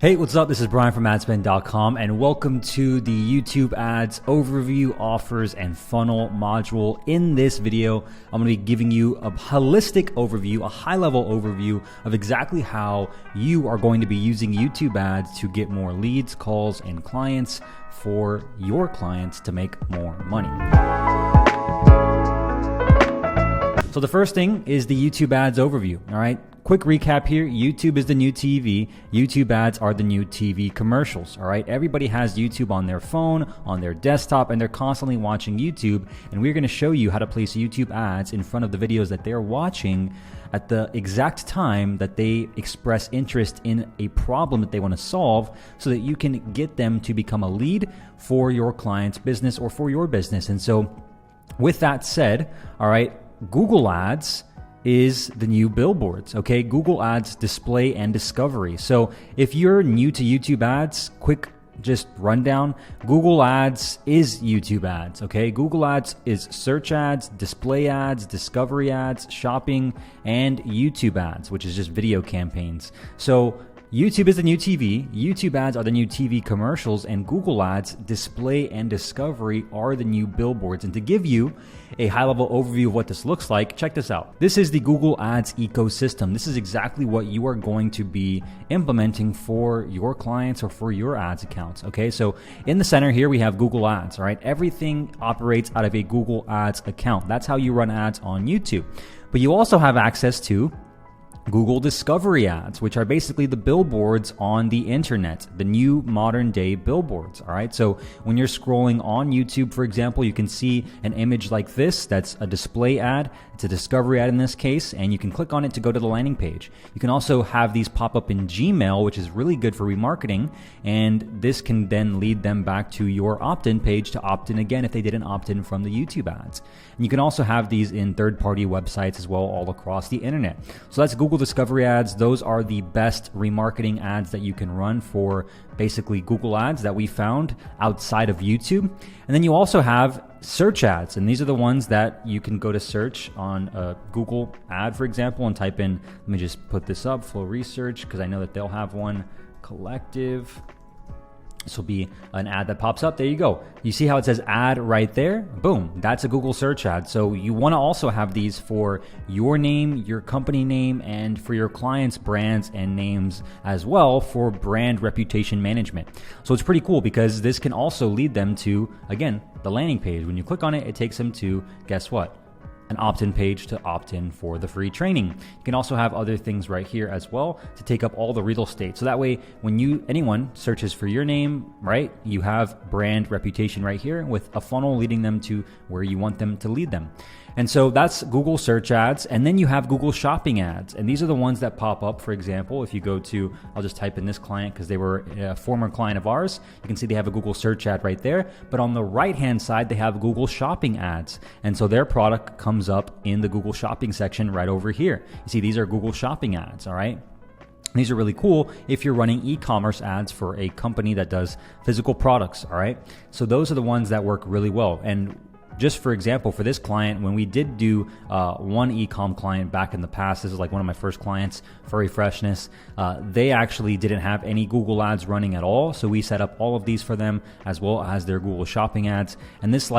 Hey, what's up? This is Brian from adspend.com and welcome to the YouTube ads overview, offers, and funnel module. In this video, I'm going to be giving you a holistic overview, a high-level overview of exactly how you are going to be using YouTube ads to get more leads, calls, and clients for your clients to make more money. So the first thing is the YouTube ads overview, all right? Quick recap here, YouTube is the new TV, YouTube ads are the new TV commercials, all right? Everybody has YouTube on their phone, on their desktop, and they're constantly watching YouTube, and we're gonna show you how to place YouTube ads in front of the videos that they're watching at the exact time that they express interest in a problem that they wanna solve so that you can get them to become a lead for your client's business or for your business. And so with that said, all right, Google Ads is the new billboards, okay? Google Ads display and discovery. So if you're new to YouTube ads, quick just rundown, Google Ads is YouTube ads, okay? Google Ads is search ads, display ads, discovery ads, shopping, and YouTube ads, which is just video campaigns. So YouTube is the new TV, YouTube ads are the new TV commercials, and Google Ads, display and discovery are the new billboards. And to give you a high-level overview of what this looks like, check this out. This is the Google Ads ecosystem. This is exactly what you are going to be implementing for your clients or for your ads accounts, okay? So in the center here, we have Google Ads, all right? Everything operates out of a Google Ads account. That's how you run ads on YouTube. But you also have access to Google Discovery Ads, which are basically the billboards on the internet, the new modern day billboards, all right? So when you're scrolling on YouTube, for example, you can see an image like this. That's a display ad. It's a discovery ad in this case, and you can click on it to go to the landing page. You can also have these pop up in Gmail, which is really good for remarketing, and this can then lead them back to your opt-in page to opt in again if they didn't opt in from the YouTube ads. And you can also have these in third-party websites as well all across the internet. So that's Google Discovery Ads. Those are the best remarketing ads that you can run for basically Google Ads that we found outside of YouTube. And then you also have search ads, and these are the ones that you can go to search on a Google ad, for example, and type in, let me just put this up, Flow Research, because I know that they'll have one, Collective. This will be an ad that pops up. There you go. You see how it says ad right there? Boom. That's a Google search ad. So you want to also have these for your name, your company name, and for your clients' brands and names as well for brand reputation management. So it's pretty cool because this can also lead them to, again, the landing page. When you click on it, it takes them to, guess what? An opt-in page to opt in for the free training. You can also have other things right here as well to take up all the real estate. So that way, when anyone searches for your name, right, you have brand reputation right here with a funnel leading them to where you want them to lead them. And so that's Google search ads. And then you have Google shopping ads. And these are the ones that pop up. For example, if you go to, I'll just type in this client because they were a former client of ours. You can see they have a Google search ad right there. But on the right-hand side, they have Google shopping ads. And so their product comes up in the Google shopping section right over here. You see, these are Google shopping ads, all right? These are really cool if you're running e-commerce ads for a company that does physical products, all right? So those are the ones that work really well. And just for example, for this client, when we did do one e-com client back in the past, this is like one of my first clients, Furry Freshness, they actually didn't have any Google ads running at all. So we set up all of these for them as well as their Google shopping ads. And this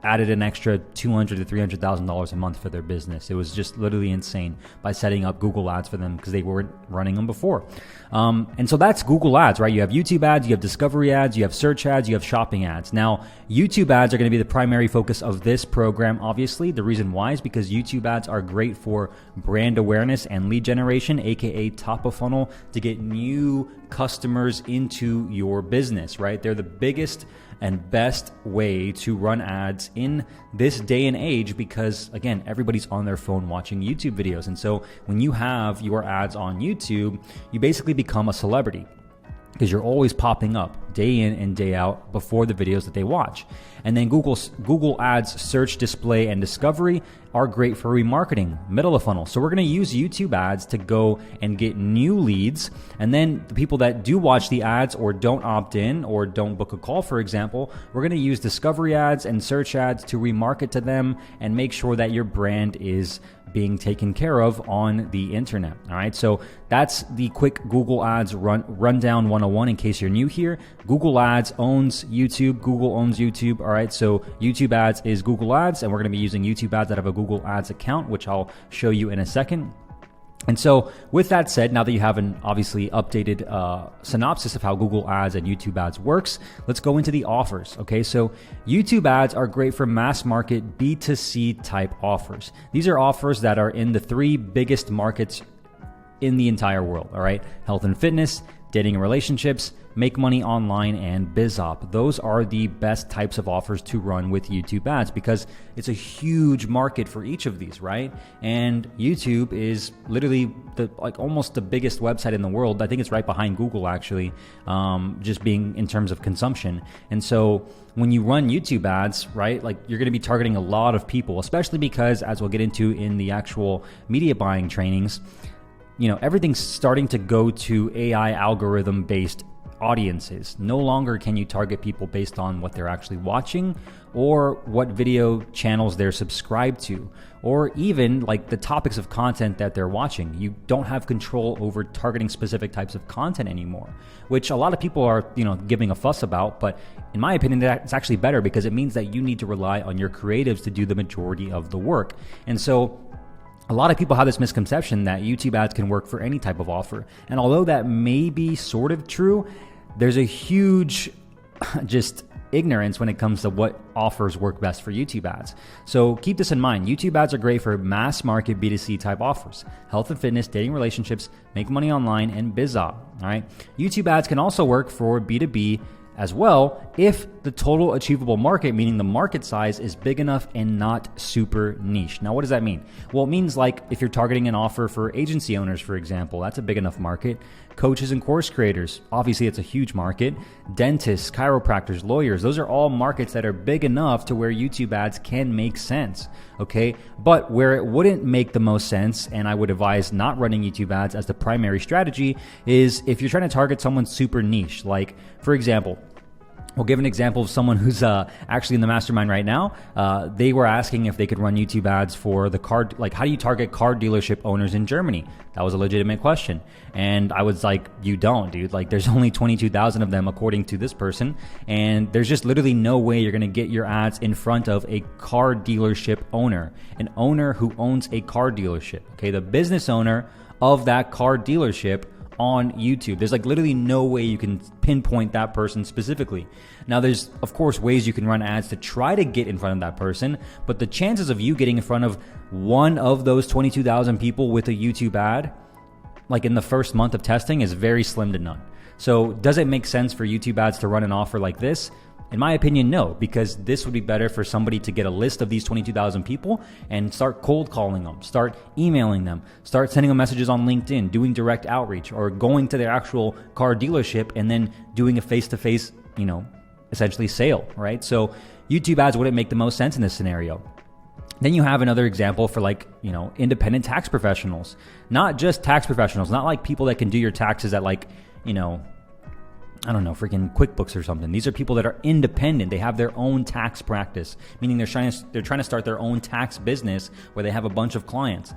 added an extra $200,000 to $300,000 a month for their business. It was just literally insane by setting up Google ads for them because they weren't running them before. And so that's Google ads, right? You have YouTube ads, you have discovery ads, you have search ads, you have shopping ads. Now, YouTube ads are going to be the primary focus of this program, obviously. The reason why is because YouTube ads are great for brand awareness and lead generation, aka top of funnel, to get new customers into your business, right? They're the biggest and best way to run ads in this day and age because, again, everybody's on their phone watching YouTube videos. And so when you have your ads on YouTube, you basically become a celebrity because you're always popping up. day in and day out before the videos that they watch. And then Google Ads search, display, and discovery are great for remarketing, middle of funnel. So we're going to use YouTube ads to go and get new leads. And then the people that do watch the ads or don't opt in or don't book a call, for example, we're going to use discovery ads and search ads to remarket to them and make sure that your brand is being taken care of on the internet. All right. So that's the quick Google Ads rundown 101 in case you're new here. Google Ads owns YouTube. Google owns YouTube. All right. So YouTube Ads is Google Ads, and we're going to be using YouTube Ads that have a Google Ads account, which I'll show you in a second. And so with that said, now that you have an obviously updated synopsis of how Google Ads and YouTube Ads works, let's go into the offers. Okay, so YouTube Ads are great for mass market B2C type offers. These are offers that are in the 3 biggest markets in the entire world. All right, health and fitness, dating and relationships, make money online, and BizOp. Those are the best types of offers to run with YouTube Ads because it's a huge market for each of these, right? And YouTube is literally almost the biggest website in the world. I think it's right behind Google actually, just being in terms of consumption. And so when you run YouTube ads, right, like you're going to be targeting a lot of people, especially because, as we'll get into in the actual media buying trainings, you know, everything's starting to go to AI algorithm based audiences. No longer can you target people based on what they're actually watching or what video channels they're subscribed to, or even like the topics of content that they're watching. You don't have control over targeting specific types of content anymore, which a lot of people are, you know, giving a fuss about. But in my opinion, that's actually better because it means that you need to rely on your creatives to do the majority of the work. And so a lot of people have this misconception that YouTube ads can work for any type of offer. And although that may be sort of true, there's a huge just ignorance when it comes to what offers work best for YouTube ads. So keep this in mind. YouTube ads are great for mass market B2C type offers, health and fitness, dating, relationships, make money online, and BizOp. All right. YouTube ads can also work for B2B as well if the total achievable market, meaning the market size, is big enough and not super niche. Now, what does that mean? Well, it means like if you're targeting an offer for agency owners, for example, that's a big enough market. Coaches and course creators, obviously it's a huge market. Dentists, chiropractors, lawyers, those are all markets that are big enough to where YouTube ads can make sense, okay? But where it wouldn't make the most sense, and I would advise not running YouTube ads as the primary strategy, is if you're trying to target someone super niche. Like, for example, we'll give an example of someone who's actually in the mastermind right now. They were asking if they could run YouTube ads for the car, like how do you target car dealership owners in Germany? That was a legitimate question. And I was like, you don't, dude. Like there's only 22,000 of them according to this person. And there's just literally no way you're going to get your ads in front of a car dealership owner, an owner who owns a car dealership. Okay, the business owner of that car dealership on YouTube. There's like literally no way you can pinpoint that person specifically. Now there's of course ways you can run ads to try to get in front of that person, but the chances of you getting in front of one of those 22,000 people with a YouTube ad, like in the first month of testing, is very slim to none. So does it make sense for YouTube ads to run an offer like this? In my opinion, no, because this would be better for somebody to get a list of these 22,000 people and start cold calling them, start emailing them, start sending them messages on LinkedIn, doing direct outreach, or going to their actual car dealership and then doing a face-to-face, you know, essentially sale, right? So YouTube ads wouldn't make the most sense in this scenario. Then you have another example for like, you know, independent tax professionals, not just tax professionals, not like people that can do your taxes at like, you know, I don't know, freaking QuickBooks or something. These are people that are independent. They have their own tax practice, meaning they're trying to start their own tax business where they have a bunch of clients.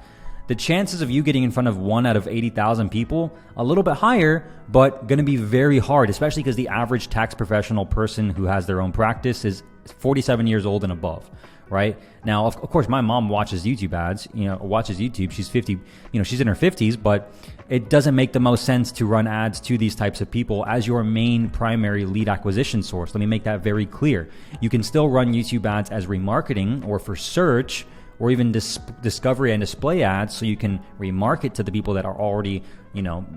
The chances of you getting in front of 1 out of 80,000 people, a little bit higher, but going to be very hard, especially because the average tax professional person who has their own practice is 47 years old and above. Right now, of course, my mom watches YouTube ads, watches YouTube. She's 50, she's in her 50s, but it doesn't make the most sense to run ads to these types of people as your main primary lead acquisition source. Let me make that very clear. You can still run YouTube ads as remarketing or for search or even discovery and display ads, so you can remarket to the people that are already,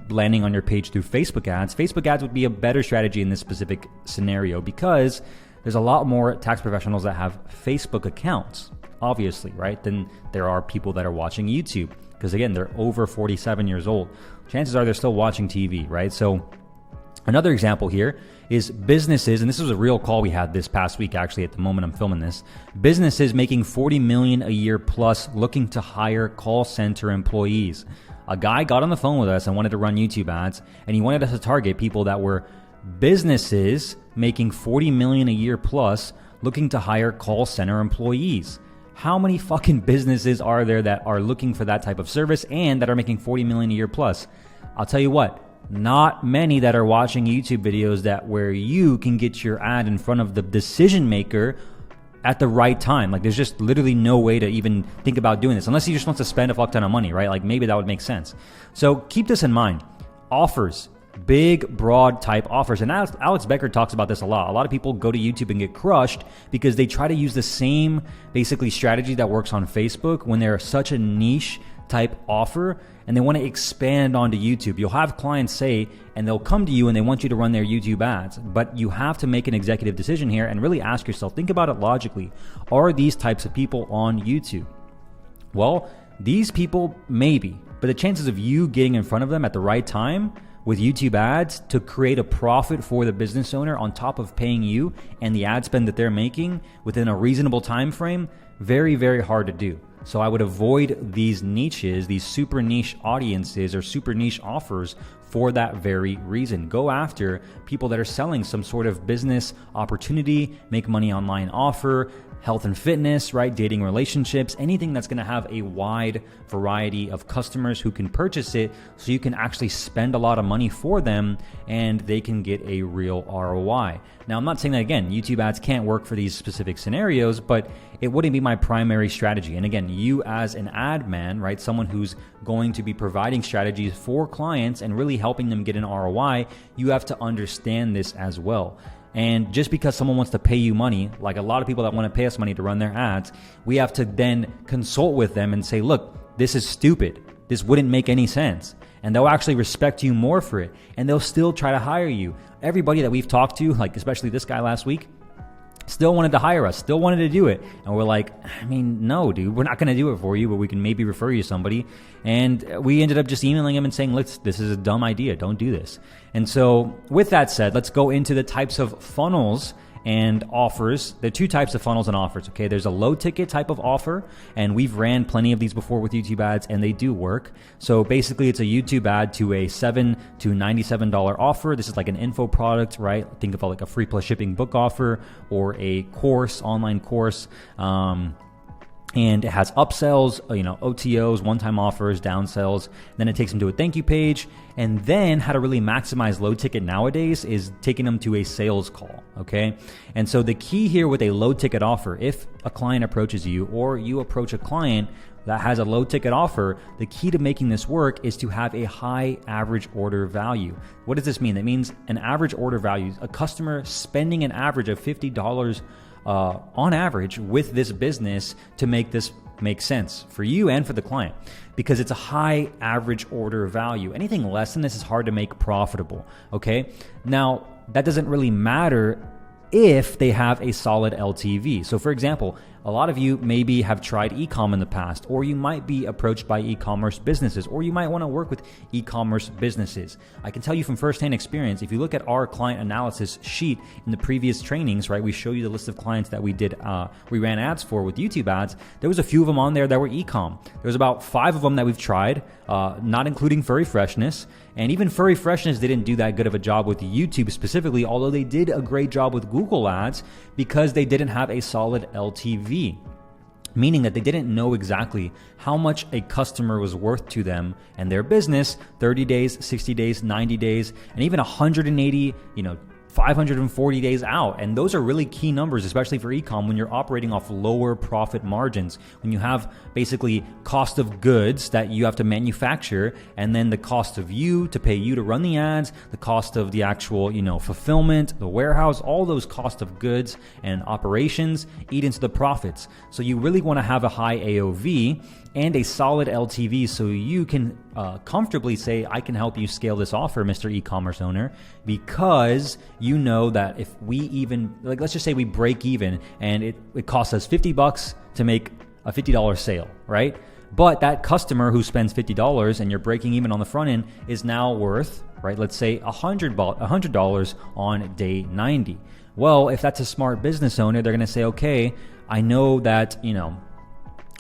landing on your page through Facebook ads. Facebook ads would be a better strategy in this specific scenario because there's a lot more tax professionals that have Facebook accounts, obviously, right, than there are people that are watching YouTube. Because again, they're over 47 years old. Chances are they're still watching TV, right? So Another example here is businesses, and this was a real call we had this past week actually at the moment I'm filming this. Businesses making $40 million a year plus looking to hire call center employees. A guy got on the phone with us and wanted to run YouTube ads, and he wanted us to target people that were businesses making $40 million a year plus looking to hire call center employees. How many fucking businesses are there that are looking for that type of service and that are making $40 million a year plus? I'll tell you what, not many that are watching YouTube videos that where you can get your ad in front of the decision maker at the right time. Like there's just literally no way to even think about doing this unless he just wants to spend a fuck ton of money, right? Like maybe that would make sense. So keep this in mind. Offers, big, broad type offers. And Alex Becker talks about this a lot. A lot of people go to YouTube and get crushed because they try to use the same basically strategy that works on Facebook when they're such a niche type offer and they want to expand onto YouTube. You'll have clients say, and they'll come to you and they want you to run their YouTube ads, but you have to make an executive decision here and really ask yourself, think about it logically. Are these types of people on YouTube? Well, these people maybe, but the chances of you getting in front of them at the right time with YouTube ads to create a profit for the business owner on top of paying you and the ad spend that they're making within a reasonable time frame, very, very hard to do. So I would avoid these niches, these super niche audiences or super niche offers for that very reason. Go after people that are selling some sort of business opportunity, make money online offer, health and fitness, right? Dating, relationships, anything that's going to have a wide variety of customers who can purchase it so you can actually spend a lot of money for them and they can get a real ROI. Now, I'm not saying that again, YouTube ads can't work for these specific scenarios, but it wouldn't be my primary strategy. And again, you as an ad man, right? Someone who's going to be providing strategies for clients and really helping them get an ROI, you have to understand this as well. And just because someone wants to pay you money, like a lot of people that want to pay us money to run their ads, we have to then consult with them and say, look, this is stupid. This wouldn't make any sense. And they'll actually respect you more for it. And they'll still try to hire you. Everybody that we've talked to, like especially this guy last week, still wanted to hire us, still wanted to do it. And we're like, I mean, no, dude, we're not going to do it for you, but we can maybe refer you to somebody. And we ended up just emailing him and saying, look, this is a dumb idea. Don't do this. And so with that said, let's go into the types of funnels and offers. There are two types of funnels and offers, okay? There's a low ticket type of offer, and we've ran plenty of these before with YouTube ads, and they do work. So basically, it's a YouTube ad to a $7 to $97 offer. This is like an info product, right? Think of it like a free plus shipping book offer or a course, online course. And it has upsells, OTOs, one-time offers, downsells. Then it takes them to a thank you page. And then how to really maximize low ticket nowadays is taking them to a sales call, okay? And so the key here with a low ticket offer, if a client approaches you or you approach a client that has a low ticket offer, the key to making this work is to have a high average order value. What does this mean? That means an average order value, a customer spending an average of $50 on average with this business to make this make sense for you and for the client, because it's a high average order value. Anything less than this is hard to make profitable, okay? Now, that doesn't really matter if they have a solid LTV. So for example, a lot of you maybe have tried e-com in the past, or you might be approached by e-commerce businesses, or you might want to work with e-commerce businesses. I can tell you from firsthand experience, if you look at our client analysis sheet in the previous trainings, right, we show you the list of clients that we ran ads for with YouTube ads. There was a few of them on there that were e-com. There was about 5 of them that we've tried, not including Furry Freshness. And even Furry Freshness didn't do that good of a job with YouTube specifically, although they did a great job with Google ads because they didn't have a solid LTV, meaning that they didn't know exactly how much a customer was worth to them and their business 30 days, 60 days, 90 days, and even 180, 540 days out. And those are really key numbers, especially for e-com when you're operating off lower profit margins, when you have basically cost of goods that you have to manufacture, and then the cost of you to pay you to run the ads, the cost of the actual, fulfillment, the warehouse, all those cost of goods and operations eat into the profits. So you really want to have a high AOV and a solid LTV so you can comfortably say, I can help you scale this offer, Mr. E-commerce owner, because you know that if we even, let's just say we break even and it costs us $50 to make a $50 sale, right? But that customer who spends $50 and you're breaking even on the front end is now worth, right, let's say $100 on day 90. Well, if that's a smart business owner, they're going to say, okay, I know that,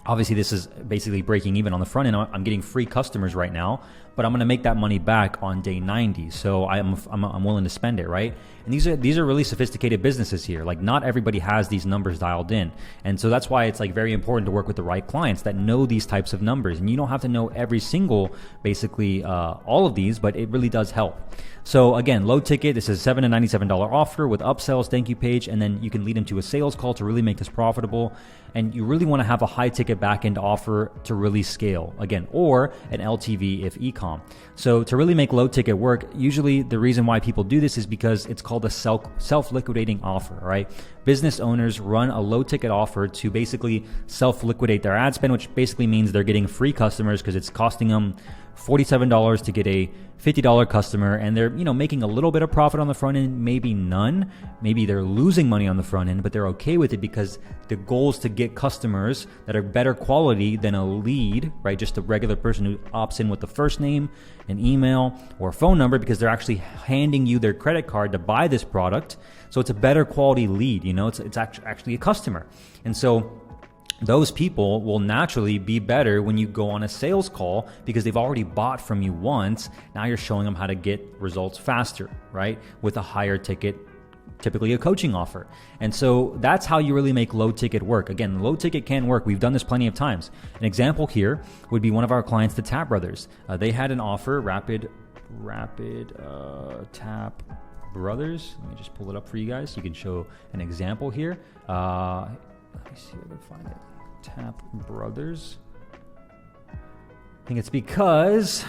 obviously this is basically breaking even on the front end. I'm getting free customers right now, but I'm going to make that money back on day 90. So I'm willing to spend it, right? And these are really sophisticated businesses here. Like, not everybody has these numbers dialed in. And so that's why it's like very important to work with the right clients that know these types of numbers. And you don't have to know every single, basically all of these, but it really does help. So again, low ticket, this is $7 to $97 offer with upsells, thank you page, and then you can lead them to a sales call to really make this profitable. And you really want to have a high ticket backend offer to really scale, again, or an LTV if e-com. So to really make low ticket work, usually the reason why people do this is because it's called a self-liquidating offer, right? Business owners run a low ticket offer to basically self-liquidate their ad spend, which basically means they're getting free customers because it's costing them $47 to get a $50 customer, and they're making a little bit of profit on the front end, maybe none, maybe they're losing money on the front end, but they're okay with it because the goal is to get customers that are better quality than a lead, right? Just a regular person who opts in with the first name, an email, or a phone number, because they're actually handing you their credit card to buy this product. So it's a better quality lead, it's actually a customer. And so those people will naturally be better when you go on a sales call because they've already bought from you once. Now you're showing them how to get results faster, right? With a higher ticket, typically a coaching offer. And so that's how you really make low ticket work. Again, low ticket can work. We've done this plenty of times. An example here would be one of our clients, the Tap Brothers. They had an offer, Rapid Tap Brothers. Let me just pull it up for you guys. You can show an example here. Let me see if I can find it. Tap Brothers. I think it's because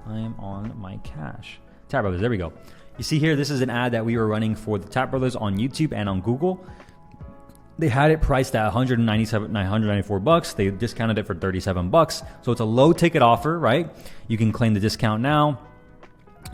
I am on my cache. Tap Brothers, there we go. You see here, this is an ad that we were running for the Tap Brothers on YouTube and on Google. They had it priced at $194. They discounted it for $37. So it's a low ticket offer, right? You can claim the discount now.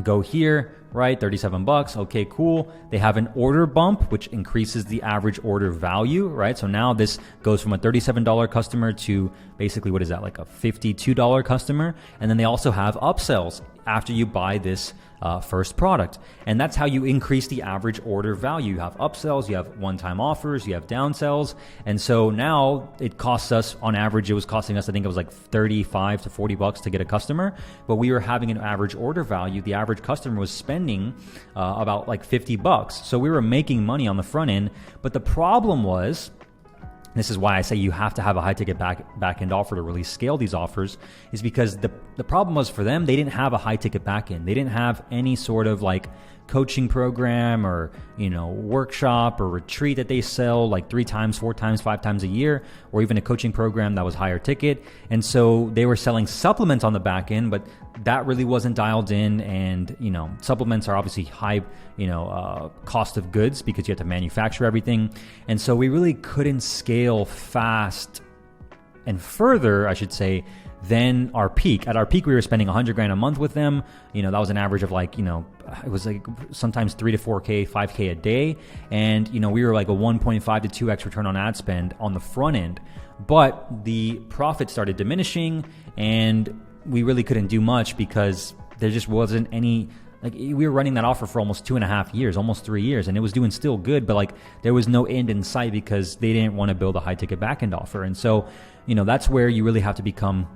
Go here, right? $37. Okay, cool. They have an order bump, which increases the average order value, right? So now this goes from a $37 customer to basically, what is that, like a $52 customer? And then they also have upsells after you buy this first product. And that's how you increase the average order value. You have upsells, you have one-time offers, you have downsells. And so now it costs us, on average, it was costing us, I think it was like $35 to $40 to get a customer, but we were having an average order value. The average customer was spending about like $50. So we were making money on the front end, but the problem was, this is why I say you have to have a high ticket back end offer to really scale these offers, is because the problem was for them, they didn't have a high ticket back end. They didn't have any sort of like coaching program or, workshop or retreat that they sell like 3 times, 4 times, 5 times a year, or even a coaching program that was higher ticket. And so they were selling supplements on the back end, but that really wasn't dialed in. And, supplements are obviously high, cost of goods because you have to manufacture everything. And so we really couldn't scale fast and further, I should say, than our peak. At our peak, we were spending $100,000 a month with them. That was an average of like, it was like sometimes 3 to 4K, 5K a day. And, we were like a 1.5 to 2x return on ad spend on the front end. But the profit started diminishing and we really couldn't do much because there just wasn't any, like, we were running that offer for almost 2.5 years, almost 3 years, and it was doing still good, but like there was no end in sight because they didn't want to build a high ticket backend offer. And so, that's where you really have to become,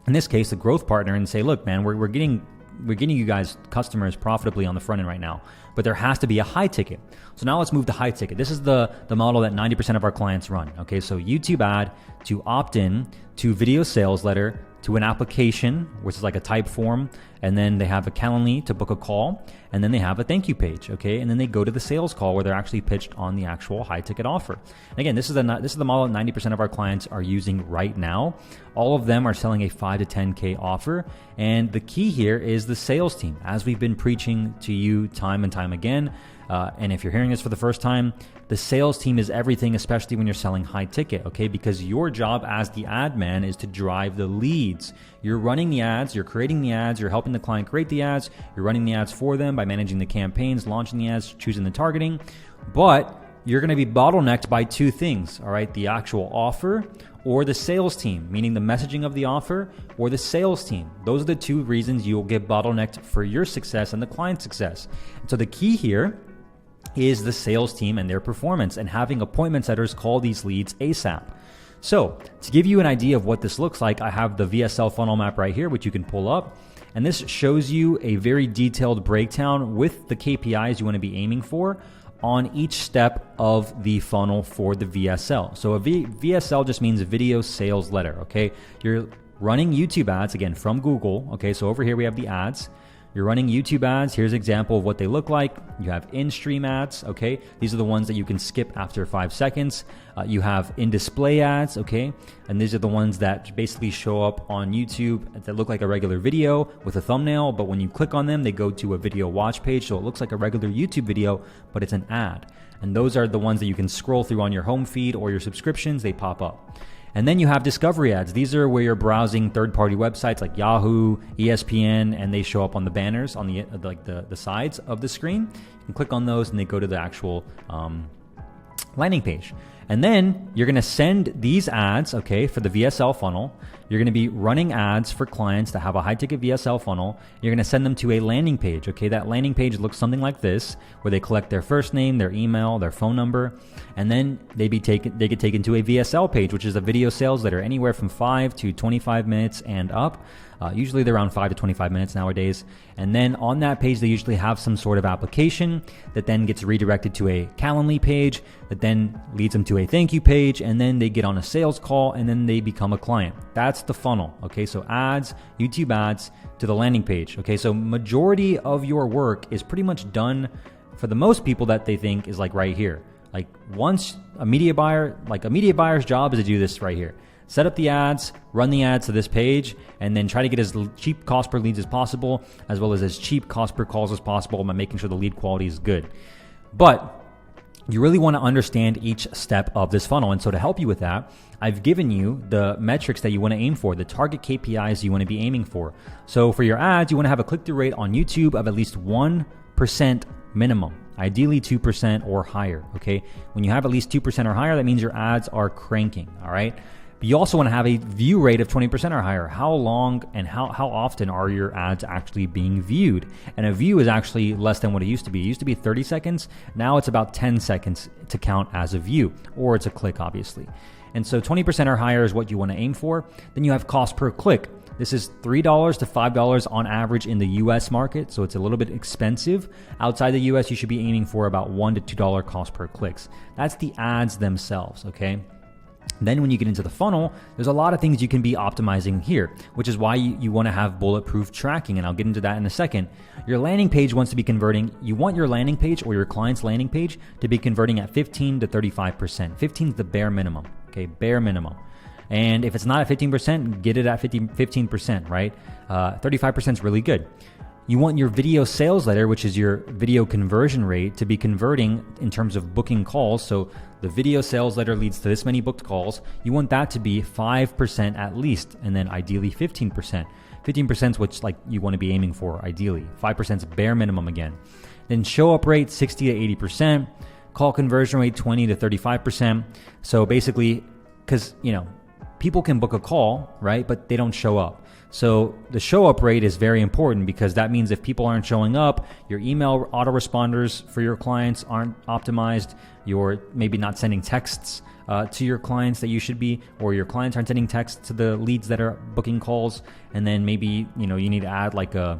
in this case, a growth partner and say, look, man, we're getting you guys customers profitably on the front end right now, but there has to be a high ticket. So now let's move to high ticket. This is the model that 90% of our clients run. Okay, so YouTube ad to opt in to video sales letter to an application, which is like a type form, and then they have a Calendly to book a call, and then they have a thank you page, okay? And then they go to the sales call where they're actually pitched on the actual high ticket offer. And again, this is the model that 90% of our clients are using right now. All of them are selling a 5 to 10K offer, and the key here is the sales team. As we've been preaching to you time and time again, and if you're hearing this for the first time, the sales team is everything, especially when you're selling high ticket, okay? Because your job as the ad man is to drive the leads. You're running the ads, you're creating the ads, you're helping the client create the ads, you're running the ads for them by managing the campaigns, launching the ads, choosing the targeting. But you're going to be bottlenecked by two things, all right? The actual offer or the sales team, meaning the messaging of the offer or the sales team. Those are the two reasons you will get bottlenecked for your success and the client's success. And so the key here is the sales team and their performance and having appointment setters call these leads ASAP. So to give you an idea of what this looks like, I have the VSL funnel map right here, which you can pull up. And this shows you a very detailed breakdown with the KPIs you want to be aiming for on each step of the funnel for the VSL. So a VSL just means video sales letter, okay? You're running YouTube ads, again, from Google, okay? So over here we have the ads. You're running YouTube ads. Here's an example of what they look like. You have in-stream ads, okay? These are the ones that you can skip after 5 seconds. You have in-display ads, okay? And these are the ones that basically show up on YouTube that look like a regular video with a thumbnail, but when you click on them, they go to a video watch page, so it looks like a regular YouTube video, but it's an ad. And those are the ones that you can scroll through on your home feed or your subscriptions. They pop up. And then you have discovery ads. These are where you're browsing third-party websites like Yahoo, ESPN, and they show up on the banners on the sides of the screen. You can click on those and they go to the actual landing page. And then you're going to send these ads, okay, for the VSL funnel. You're going to be running ads for clients that have a high-ticket VSL funnel. You're going to send them to a landing page, okay? That landing page looks something like this, where they collect their first name, their email, their phone number, and then they get taken to a VSL page, which is a video sales letter, anywhere from 5 to 25 minutes and up. Usually they're around 5 to 25 minutes nowadays. And then on that page, they usually have some sort of application that then gets redirected to a Calendly page that then leads them to a thank you page. And then they get on a sales call and then they become a client. That's the funnel. Okay. So ads, YouTube ads to the landing page. Okay. So majority of your work is pretty much done for the most people that they think is like right here. Like once a media buyer's job is to do this right here. Set up the ads, run the ads to this page, and then try to get as cheap cost per leads as possible, as well as cheap cost per calls as possible by making sure the lead quality is good. But you really want to understand each step of this funnel. And so to help you with that, I've given you the metrics that you want to aim for, the target KPIs you want to be aiming for. So for your ads, you want to have a click-through rate on YouTube of at least 1% minimum. Ideally 2% or higher, okay? When you have at least 2% or higher, that means your ads are cranking, all right? You also want to have a view rate of 20% or higher. How long and how often are your ads actually being viewed? And a view is actually less than what it used to be. It used to be 30 seconds. Now it's about 10 seconds to count as a view, or it's a click, obviously. And so 20% or higher is what you want to aim for. Then you have cost per click. This is $3 to $5 on average in the US market, so it's a little bit expensive. Outside the US, you should be aiming for about $1 to $2 cost per clicks. That's the ads themselves, okay? Then when you get into the funnel, there's a lot of things you can be optimizing here, which is why you want to have bulletproof tracking, and I'll get into that in a second. Your landing page wants to be converting. You want your landing page or your client's landing page to be converting at 15 to 35%. 15 is the bare minimum, okay? Bare minimum. And if it's not at 15%, get it at 15%, right? 35% is really good. You want your video sales letter, which is your video conversion rate, to be converting in terms of booking calls. So the video sales letter leads to this many booked calls. You want that to be 5% at least, and then ideally 15%. 15% is what you want to be aiming for, ideally. 5% is bare minimum again. Then show up rate, 60 to 80%. Call conversion rate, 20 to 35%. So basically, because, people can book a call, right? But they don't show up. So the show up rate is very important because that means if people aren't showing up, your email autoresponders for your clients aren't optimized. You're maybe not sending texts to your clients that you should be, or your clients aren't sending texts to the leads that are booking calls. And then maybe, you need to add like a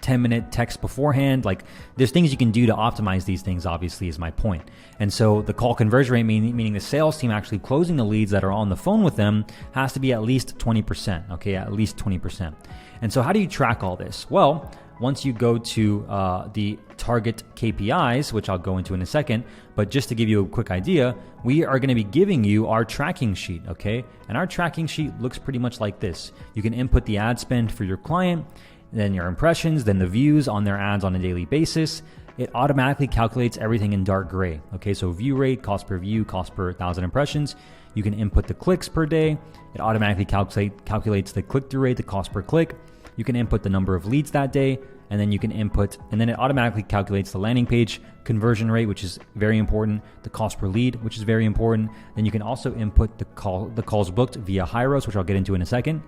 10-minute text beforehand. Like there's things you can do to optimize these things, obviously, is my point. And so the call conversion rate, meaning the sales team actually closing the leads that are on the phone with them, has to be at least 20%, okay? At least 20%. And so how do you track all this? Well, once you go to the target KPIs, which I'll go into in a second, but just to give you a quick idea, we are going to be giving you our tracking sheet, okay? And our tracking sheet looks pretty much like this. You can input the ad spend for your client, then your impressions, then the views on their ads on a daily basis. It automatically calculates everything in dark gray. Okay, so view rate, cost per view, cost per 1,000 impressions. You can input the clicks per day. It automatically calculates the click-through rate, the cost per click. you can input the number of leads that day, and then you can input, and then it automatically calculates the landing page conversion rate, which is very important, the cost per lead, which is very important. Then you can also input the calls booked via Hyros, which I'll get into in a second.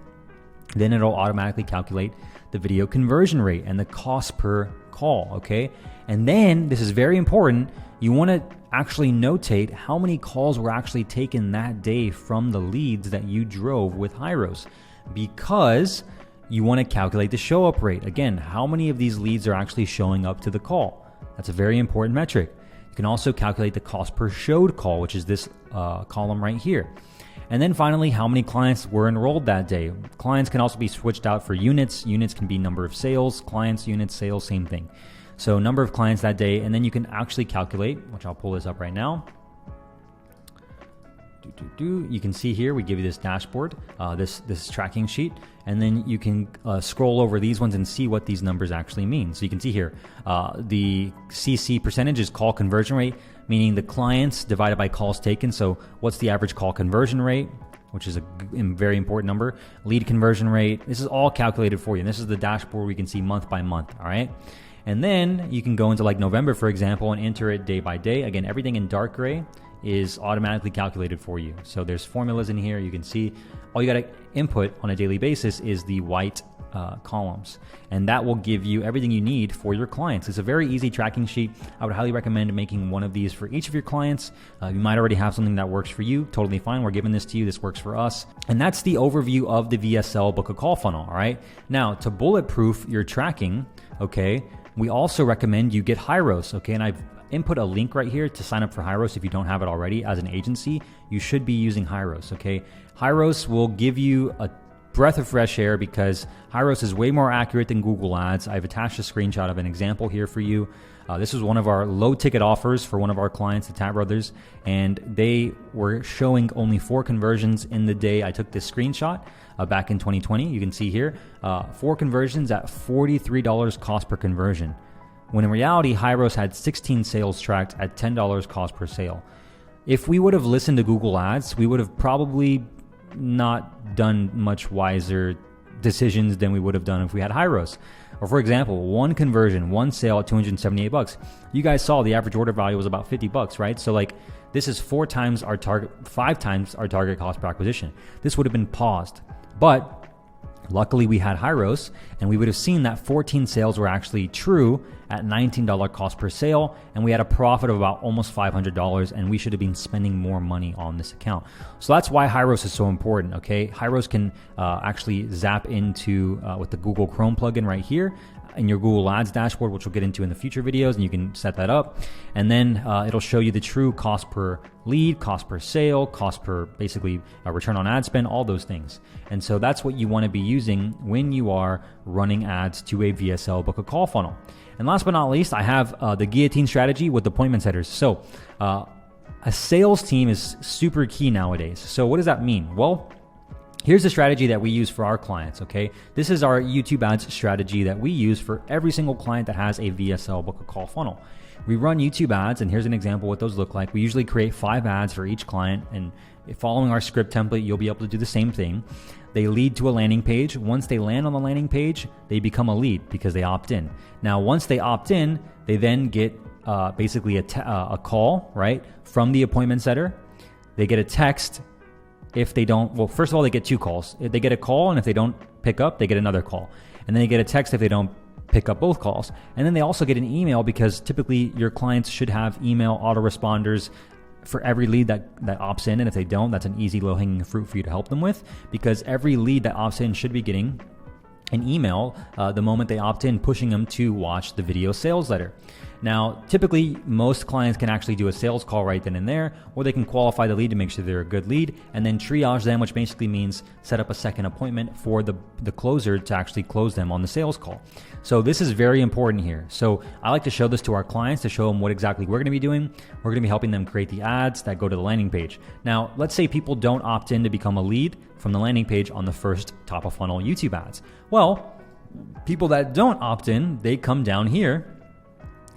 Then it'll automatically calculate the video conversion rate and the cost per call, okay? And then, this is very important, you want to actually notate how many calls were actually taken that day from the leads that you drove with Hyros, because you want to calculate the show up rate. Again, how many of these leads are actually showing up to the call? That's a very important metric. You can also calculate the cost per showed call, which is this column right here. And then finally, how many clients were enrolled that day. Clients can also be switched out for units. Units can be number of sales, clients, units, sales, same thing. So number of clients that day, and then you can actually calculate, which I'll pull this up right now. You can see here, we give you this dashboard, this tracking sheet, and then you can scroll over these ones and see what these numbers actually mean. So you can see here, the CC percentage is call conversion rate, meaning the clients divided by calls taken. So what's the average call conversion rate, which is a very important number. Lead conversion rate, this is all calculated for you. And this is the dashboard we can see month by month, all right? And then you can go into like November, for example, and enter it day by day. Again, everything in dark gray is automatically calculated for you. So there's formulas in here. You can see all you got to input on a daily basis is the white columns, and that will give you everything you need for your clients. It's a very easy tracking sheet. I would highly recommend making one of these for each of your clients. You might already have something that works for you. Totally fine. We're giving this to you. This works for us. And that's the overview of the VSL book a call funnel. All right. Now, to bulletproof your tracking, okay, we also recommend you get Hyros. Okay. And I've input a link right here to sign up for Hyros if you don't have it already. As an agency, you should be using Hyros, okay? Hyros will give you a breath of fresh air because Hyros is way more accurate than Google Ads. I've attached a screenshot of an example here for you. This was one of our low ticket offers for one of our clients, the Tat Brothers, and they were showing only 4 conversions in the day I took this screenshot back in 2020. You can see here, 4 conversions at $43 cost per conversion. When in reality, Hyros had 16 sales tracked at $10 cost per sale. If we would have listened to Google Ads, we would have probably not done much wiser decisions than we would have done if we had Hyros. Or for example, one conversion, one sale at $278. You guys saw the average order value was about $50, right? So like this is 5 times our target cost per acquisition. This would have been paused. But luckily, we had Hyros, and we would have seen that 14 sales were actually true at $19 cost per sale, and we had a profit of about almost $500, and we should have been spending more money on this account. So that's why Hyros is so important, okay? Hyros can actually zap into, with the Google Chrome plugin right here, in your Google Ads dashboard, which we'll get into in the future videos, and you can set that up. And then it'll show you the true cost per lead, cost per sale, cost per basically return on ad spend, all those things. And so that's what you want to be using when you are running ads to a VSL book a call funnel. And last but not least, I have the guillotine strategy with appointment setters. So a sales team is super key nowadays. So what does that mean? Well, here's the strategy that we use for our clients, okay? This is our YouTube ads strategy that we use for every single client that has a VSL book a call funnel. We run YouTube ads, and here's an example of what those look like. We usually create 5 ads for each client, and following our script template, you'll be able to do the same thing. They lead to a landing page. Once they land on the landing page, they become a lead because they opt in. Now, once they opt in, they then get basically a call, right, from the appointment setter. They get a text. If they don't, well, first of all, they get 2 calls. If they get a call, and if they don't pick up, they get another call. And then they get a text if they don't pick up both calls. And then they also get an email, because typically your clients should have email autoresponders for every lead that opts in. And if they don't, that's an easy low-hanging fruit for you to help them with, because every lead that opts in should be getting an email the moment they opt in, pushing them to watch the video sales letter. Now, typically, most clients can actually do a sales call right then and there, or they can qualify the lead to make sure they're a good lead, and then triage them, which basically means set up a second appointment for the closer to actually close them on the sales call. So this is very important here. So I like to show this to our clients to show them what exactly we're going to be doing. We're going to be helping them create the ads that go to the landing page. Now, let's say people don't opt in to become a lead from the landing page on the first top of funnel YouTube ads. Well, people that don't opt in, they come down here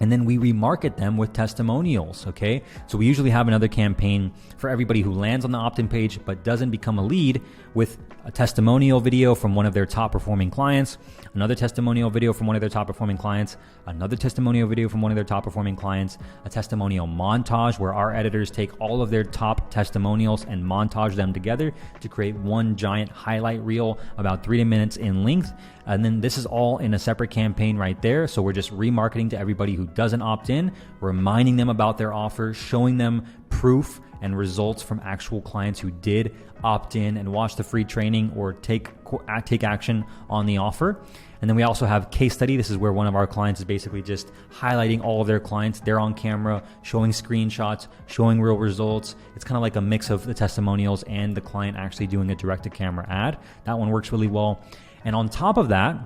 And then we remarket them with testimonials, okay? So we usually have another campaign for everybody who lands on the opt-in page but doesn't become a lead, with a testimonial video from one of their top performing clients, another testimonial video from one of their top performing clients, another testimonial video from one of their top performing clients, a testimonial montage where our editors take all of their top testimonials and montage them together to create one giant highlight reel about 3 minutes in length. And then this is all in a separate campaign right there. So we're just remarketing to everybody who doesn't opt in, reminding them about their offer, showing them proof and results from actual clients who did opt in and watch the free training or take action on the offer. And then we also have case study. This is where one of our clients is basically just highlighting all of their clients. They're on camera, showing screenshots, showing real results. It's kind of like a mix of the testimonials and the client actually doing a direct-to-camera ad. That one works really well. And on top of that,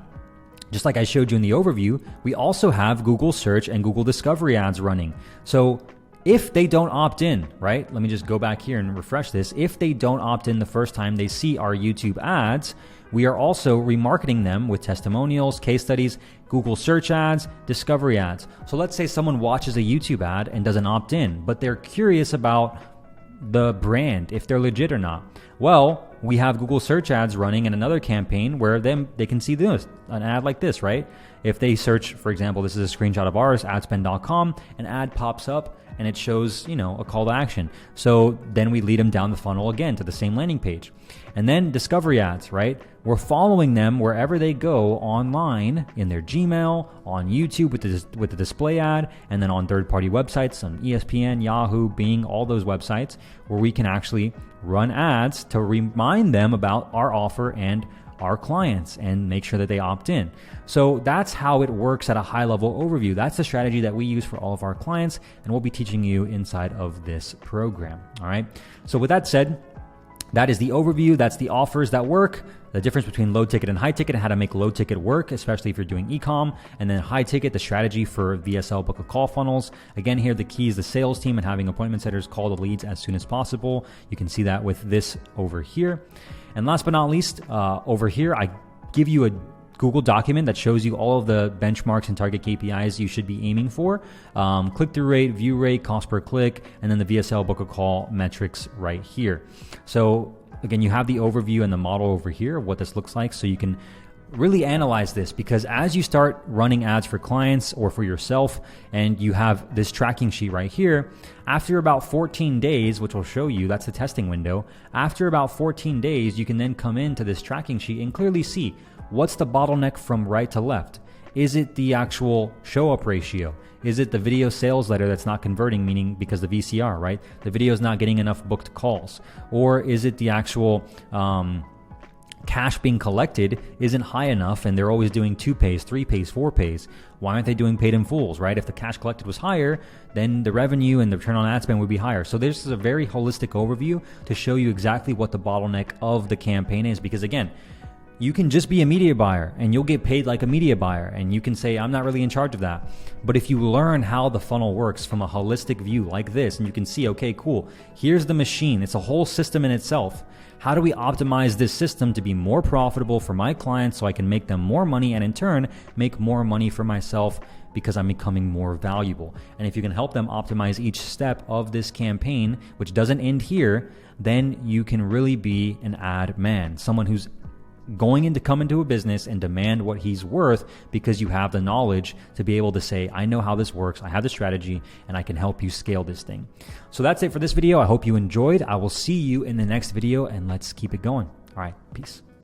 just like I showed you in the overview, we also have Google search and Google discovery ads running. So if they don't opt in, right? Let me just go back here and refresh this. If they don't opt in the first time they see our YouTube ads, we are also remarketing them with testimonials, case studies, Google search ads, discovery ads. So let's say someone watches a YouTube ad and doesn't opt in, but they're curious about the brand, if they're legit or not. Well, we have Google search ads running in another campaign where they can see this, an ad like this, right? If they search, for example, this is a screenshot of ours, adspend.com, an ad pops up and it shows, a call to action. So then we lead them down the funnel again to the same landing page. And then discovery ads, right? We're following them wherever they go online, in their Gmail, on YouTube with the display ad, and then on third-party websites, on ESPN, Yahoo, Bing, all those websites where we can actually run ads to remind them about our offer and our clients and make sure that they opt in. So that's how it works at a high level overview. That's the strategy that we use for all of our clients, and we'll be teaching you inside of this program. All right. So with that said, that is the overview. That's the offers that work, the difference between low ticket and high ticket, and how to make low ticket work, especially if you're doing e-com, and then high ticket, the strategy for VSL book a call funnels. Again, here the key is the sales team and having appointment setters call the leads as soon as possible. You can see that with this over here. And last but not least, over here, I give you a Google document that shows you all of the benchmarks and target KPIs you should be aiming for. Click-through rate, view rate, cost per click, and then the VSL book a call metrics right here. So again, you have the overview and the model over here of what this looks like, so you can really analyze this, because as you start running ads for clients or for yourself and you have this tracking sheet right here, after about 14 days, which will show you, that's the testing window, after about 14 days, you can then come into this tracking sheet and clearly see what's the bottleneck from right to left. Is it the actual show up ratio? Is it the video sales letter that's not converting, meaning because the VCR, right? The video is not getting enough booked calls. Or is it the actual cash being collected isn't high enough and they're always doing 2 pays, 3 pays, 4 pays? Why aren't they doing paid in fulls, right? If the cash collected was higher, then the revenue and the return on ad spend would be higher. So this is a very holistic overview to show you exactly what the bottleneck of the campaign is, because again, you can just be a media buyer and you'll get paid like a media buyer, and you can say, I'm not really in charge of that. But if you learn how the funnel works from a holistic view like this, and you can see, okay, cool, here's the machine. It's a whole system in itself. How do we optimize this system to be more profitable for my clients so I can make them more money and in turn make more money for myself because I'm becoming more valuable? And if you can help them optimize each step of this campaign, which doesn't end here, then you can really be an ad man, someone who's going to come into a business and demand what he's worth, because you have the knowledge to be able to say, I know how this works, I have the strategy, and I can help you scale this thing. So that's it for this video. I hope you enjoyed. I will see you in the next video, and let's keep it going. All right, peace.